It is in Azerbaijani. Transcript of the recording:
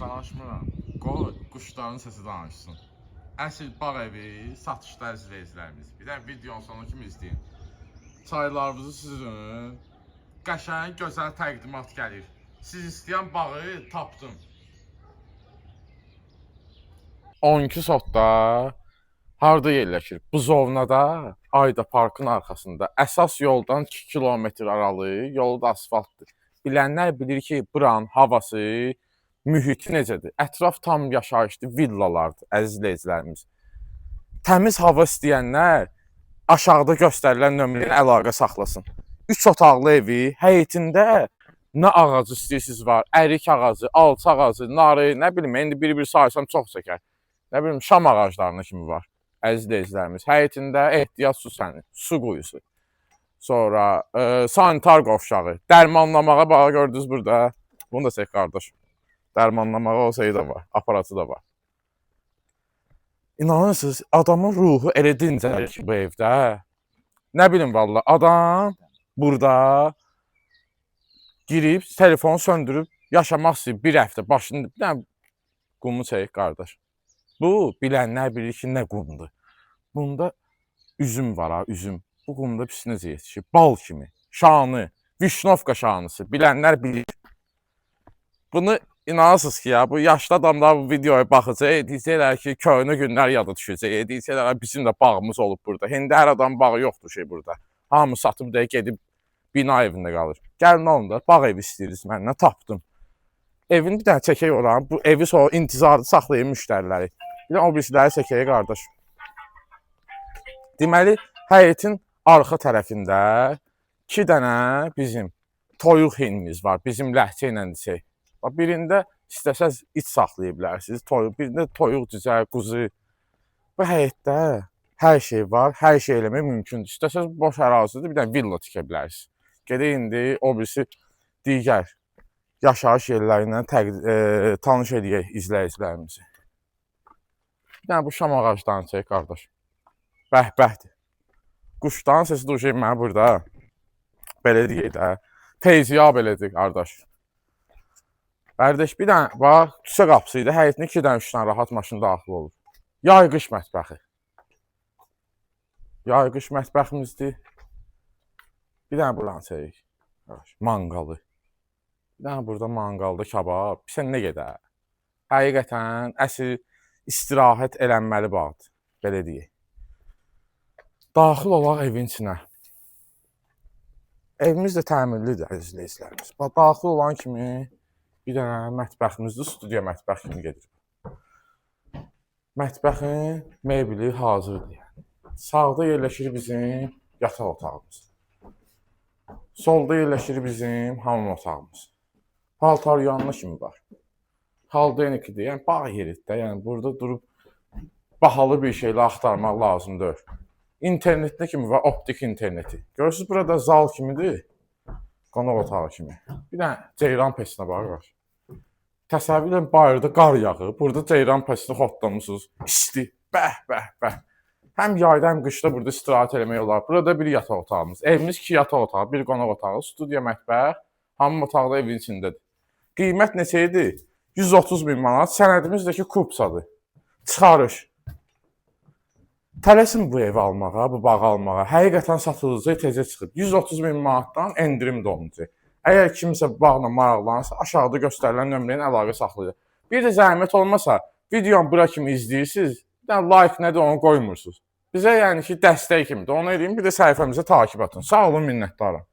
danışmıram. Qoy quşların səsi danışsın. Əsl bağ evi satışda izləyicilərimiz. Bir də videonun sonu kimi izləyin. Çaylarınızı süzün. Qəşəng, gözəl təqdimat gəlir. Siz istəyən bağı tapdım. 12 sotda harda yerləşir? Buzovnada, Ayda Parkın arxasında. Əsas yoldan 2 kilometr aralı, yolu da asfaltdır. Bilənlər bilir ki, buranın havası, mühiti necədir? Ətraf tam yaşayışlı villalardır, əziz izləyicilərimiz. Təmiz hava istəyənlər aşağıda göstərilən nömrəyə əlaqə saxlasın. 3 otaqlı evi, həyətində nə ağacı istəyirsiniz var? Ərik ağacı, alça ağacı, narı, nə bilim, indi bir-bir saysam çox çəkər. Nə bilim, şam ağaclarına kimi var, əziz izləyicilərimiz. Həyətində ehtiyac su quyusu. Sonra sanitar qovşağı, dərmanlamağa bax, gördünüz burada. Bunu da çək qardaş. Dərmanlamağa o şeyi də var, aparatı da var. İnanırsınız, adamın ruhu elə dincəlir ki bu evdə. Nə bilim valla, adam burada girib, telefonu söndürüb, yaşamaq istəyir bir həftə başında. Bir dənə qumu çək qardaş. Bu, bilənlər bilir ki, nə qumdur. Bunda üzüm var ha, üzüm. Bu qumda pis necə yetişir? Bal kimi, şanı, Vişnovka şanısı. Bilənlər bilir. Bunu inanırsınız ki ya, bu yaşlı adamlar bu videoya baxacaq, deyəcəklər ki, köhnə günlər yada düşəcək, deyəcəklər bizim də bağımız olub burada. İndi hər adam bağı yoxdur şey burada. Hamı satıb da gedib bina evində qalır. Gəlin olun da, bağ evi istəyirsiniz məndən, tapdım. Evini bir dənə çəkək olan, bu evi sonra intizarı saxlayın müştəriləri. Bir də o birisiləri çəkək qardaş. Deməli, həyətin arxa tərəfində 2 dənə bizim toyuq hinimiz var, bizim ləhcə ilə desək. Birində istəsəz it saxlaya bilərsiniz, birində toyuq, cücə, quzu. Bu həyətdə hər şey var, hər şey eləmək mümkündür. İstəsəz boş ərazidə bir dənə villa tikə bilərsiniz. Gedək indi o birisi digər yaşayış yerləri ilə tanış edək izləyicilərimizi. Bir dənə bu şam ağaclarını çək qardaş. Bəhbəhdir. Quşların səsi duyacaq mənə burada. Belə deyək də. Feyziyab elədik qardaş. Qardaş bir dənə bax, küçə qapısı idi. Həyətinə 2 dənə 3 dənə rahat maşın daxil olur. Yay-qış mətbəxi. Yay-qış mətbəximizdir. Bir dənə buranı çək. Manqalı. Bir dənə burada manqalda kabab. Sən nə gedər? Həqiqətən əsl istirahət elənməli bağdır. Belə deyək. Daxil olaq evin içinə. Evimiz də təmirlidir, əziz izləyicilərimiz. Daxil olan kimi bir dənə mətbəximizdir, studiya mətbəx kimi gedir. Mətbəxin mebeli hazırdır. Sağda yerləşir bizim yataq otağımız. Solda yerləşir bizim hamam otağımız. Paltar yanına kimi var. Haldenikdir, yəni bağ yeridir. Yəni burada durub bahalı bir şeylə axtarmaq lazımdır. İnternetdə kimi var, optik interneti. Görürsünüz, burada zal kimidir, qonaq otağı kimi. Bir dənə ceyran pesinə var. Təsəvvür edin, bayırda qar yağır, burada ceyran pesini hotlamışsınız, isti, bəh. Həm yayda, həm qışda burada istirahət eləmək olar. Burada bir yataq otağımız. Evimiz 2 yataq otağı, bir qonaq otağı, studiya mətbəx, hamam otağı da evin içindədir. Qiymət neçə idi? 130 min manat, sənədimiz də ki, kupsadır. Çıxarış. Tələsin bu evi almağa, bu bağı almağa. Həqiqətən satılacaq, tezə çıxıb. 130 min manatdan endirim də olunacaq. Əgər kimsə bağla maraqlanırsa, aşağıda göstərilən nömrəyə əlaqə saxlayacaq. Bir də zəhmət olmasa, videonu bura kimi izləyirsiniz, bir dənə like nədir onu qoymursunuz. Bizə yəni ki, dəstək kimidir. Onu edin, bir də səhifəmizə takib atın. Sağ olun, minnətdarım.